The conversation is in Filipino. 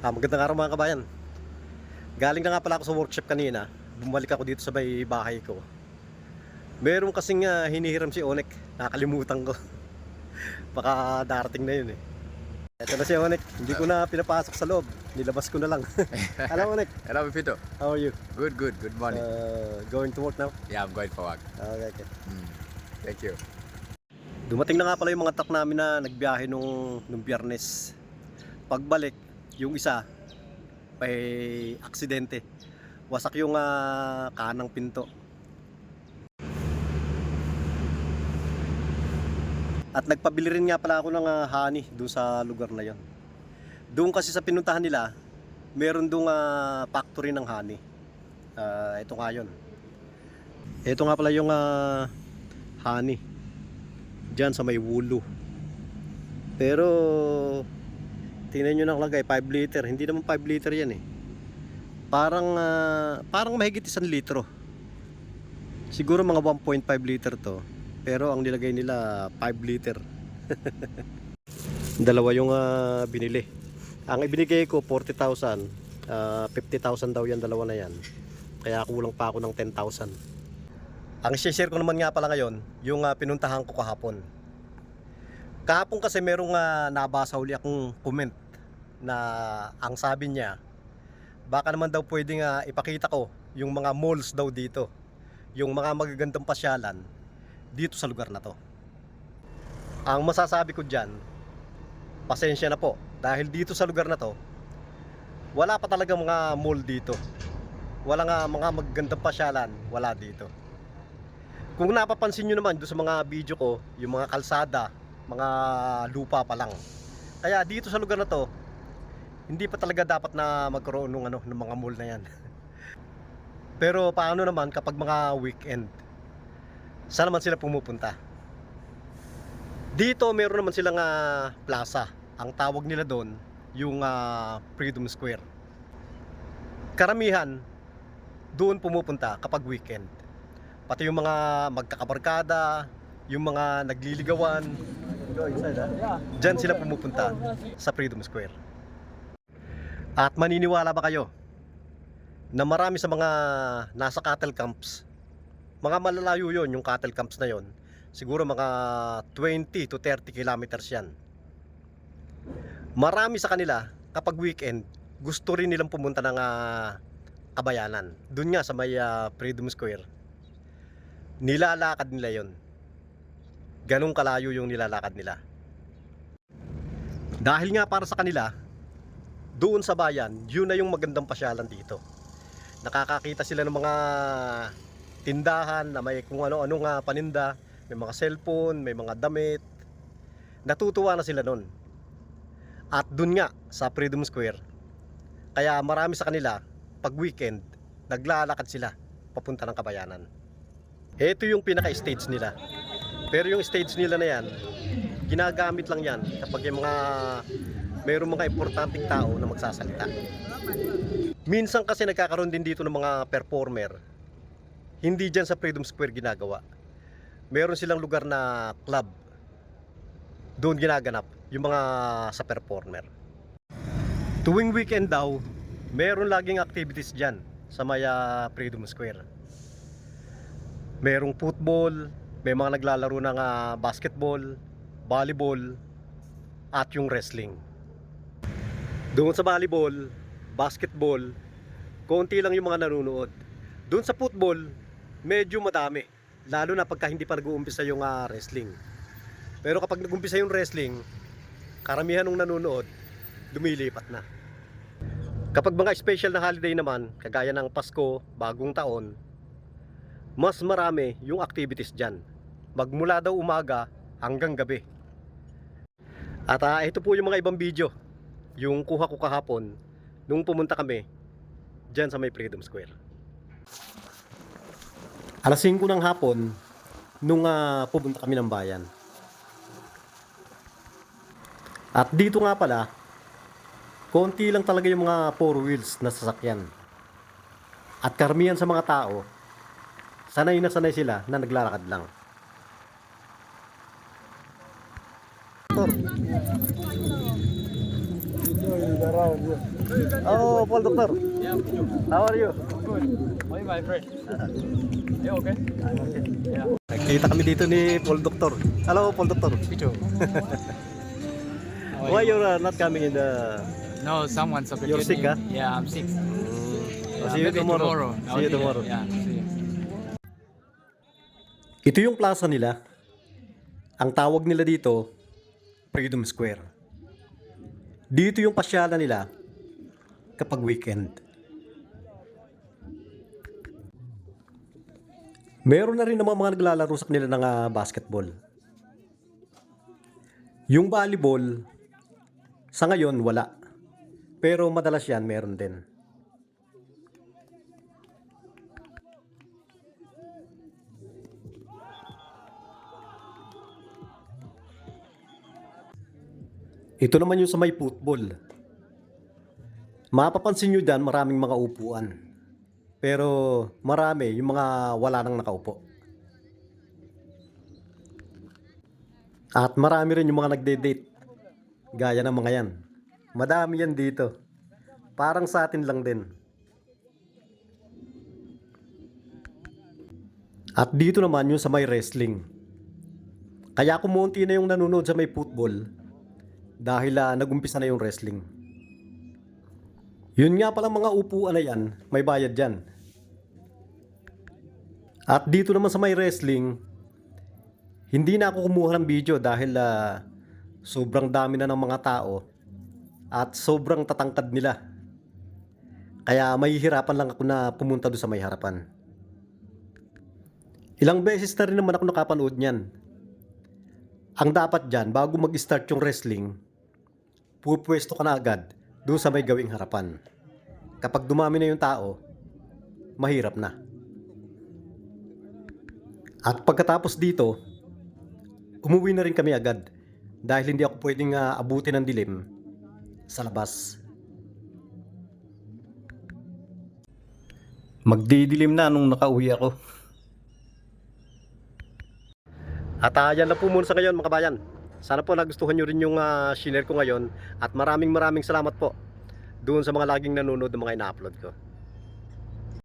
Magandang araw mga kabayan. Galing na nga pala ako sa workshop kanina. Bumalik ako dito sa may bahay ko. Meron kasing hinihiram si Onek. Nakalimutan ko. Baka darating na yun eh. Ito na si Onek. Hindi ko na pinapasok sa loob. Nilabas ko na lang. Hello Onek. Hello, Pipito. How are you? Good, good. Good morning. Going to work now? Yeah, I'm going for work. Okay. Thank you. Dumating na nga pala yung mga truck namin na nagbiyahe nung Biyernes. Pagbalik, yung isa may aksidente. Wasak yung kanang pinto. At nagpabili rin nga pala ako ng honey doon sa lugar na yon. Doon kasi sa pinuntahan nila, meron doon factory ng honey. Ito nga yun. Ito nga pala yung honey. Diyan sa may Wulu. Pero tingnan nyo nakalagay 5 liter. Hindi naman 5 liter yan eh. Parang mahigit 1 litro. Siguro mga 1.5 liter to. Pero ang nilagay nila 5 liter. Dalawa yung binili. Ang ibinigay ko 40,000. 50,000 daw yan, dalawa na yan. Kaya kulang pa ako ng 10,000. Ang share ko naman nga pala ngayon, yung pinuntahan ko kahapon. Kahapon kasi merong nabasa uli akong comment na ang sabi niya, baka naman daw pwedeng ipakita ko yung mga malls daw dito, yung mga magagandang pasyalan dito sa lugar na to. Ang masasabi ko dyan, pasensya na po, dahil dito sa lugar na to, wala pa talaga mga mall dito. Wala nga mga magagandang pasyalan, wala dito. Kung napapansin nyo naman doon sa mga video ko, yung mga kalsada, mga lupa pa lang. Kaya dito sa lugar na to, hindi pa talaga dapat na magkaroon ng mga mall na yan. Pero paano naman kapag mga weekend? Saan naman sila pumupunta? Dito meron naman silang plaza. Ang tawag nila doon, yung Freedom Square. Karamihan doon pumupunta kapag weekend. Pati yung mga magkakabarkada, yung mga nagliligawan, dyan sila pumupunta sa Freedom Square. At maniniwala ba kayo na marami sa mga nasa cattle camps, mga malalayo yon yung cattle camps na yon, siguro mga 20 to 30 kilometers yan. Marami sa kanila kapag weekend gusto rin nilang pumunta ng Kabayanan, doon nga sa may Freedom Square. Nilalakad nila yon. Ganong kalayo yung nilalakad nila. Dahil nga para sa kanila, doon sa bayan, yun na yung magandang pasyalan dito. Nakakakita sila ng mga tindahan na may kung ano-ano nga paninda, may mga cellphone, may mga damit. Natutuwa na sila nun. At doon nga sa Freedom Square, kaya marami sa kanila, pag weekend, naglalakad sila papunta ng Kabayanan. Ito yung pinaka-stage nila. Pero yung stage nila na yan, ginagamit lang yan kapag yung mayroong mga importanteng tao na magsasalita. Minsan kasi nagkakaroon din dito ng mga performer. Hindi dyan sa Freedom Square ginagawa. Meron silang lugar na club. Doon ginaganap yung mga sa performer. Tuwing weekend daw, meron laging activities dyan sa may Freedom Square. Merong football, may mga naglalaro ng basketball, volleyball, at yung wrestling. Doon sa volleyball, basketball, konti lang yung mga nanonood. Doon sa football, medyo madami. Lalo na pagka hindi pa nag-uumpisa yung wrestling. Pero kapag nag-umpisa yung wrestling, karamihan ng nanonood, lumilipat na. Kapag mga special na holiday naman, kagaya ng Pasko, Bagong Taon, mas marami yung activities dyan. Magmula daw umaga hanggang gabi. At ito po yung mga ibang video, yung kuha ko kahapon nung pumunta kami dyan sa may Freedom Square. Alas 5 ng hapon nung pupunta kami ng bayan. At dito nga pala, konti lang talaga yung mga 4 wheels na sasakyan. At karamihan sa mga tao, sanay na sanay sila na naglalakad lang. Oh, Paul Doctor. Yeah, you. How are you? Good. How are you, my friend? You okay? I'm okay. Yeah. Nagkita kami dito ni Paul Doctor. Hello, Paul Doctor. Me too. Why you're not coming in the... No, someone's opportunity. You're sick, huh? Yeah, I'm sick. I'll Yeah, see you maybe tomorrow. I'll See you be there. tomorrow. Yeah, see you. Ito yung plaza nila. Ang tawag nila dito, Freedom Square. Dito yung pasyalan nila kapag weekend. Meron na rin naman mga naglalaro sa kanila ng basketball. Yung volleyball, sa ngayon wala. Pero madalas yan meron din. Ito naman yung sa may football. Mapapansin nyo dyan maraming mga upuan. Pero marami yung mga wala nang nakaupo. At marami rin yung mga nagde-date. Gaya ng mga yan. Madami yan dito. Parang sa atin lang din. At dito naman yung sa may wrestling. Kaya kumunti na yung nanonood sa may football dahil nagumpisa na yung wrestling. Yun nga palang mga upuan na yan, may bayad dyan. At dito naman sa may wrestling, hindi na ako kumuha ng video dahil sobrang dami na ng mga tao at sobrang tatangkad nila. Kaya mahihirapan lang ako na pumunta doon sa may harapan. Ilang beses na rin naman ako nakapanood niyan. Ang dapat dyan, bago mag-start yung wrestling, pupwesto ka na agad doon sa may gawing harapan. Kapag dumami na yung tao, mahirap na. At pagkatapos dito, umuwi na rin kami agad dahil hindi ako pwedeng abutin ng dilim sa labas. Magdidilim na nung nakauwi ako. At yan na po muna sa ngayon mga kabayan. Sana po nagustuhan nyo rin yung share ko ngayon. At maraming salamat po doon sa mga laging nanonood ng mga ina-upload ko.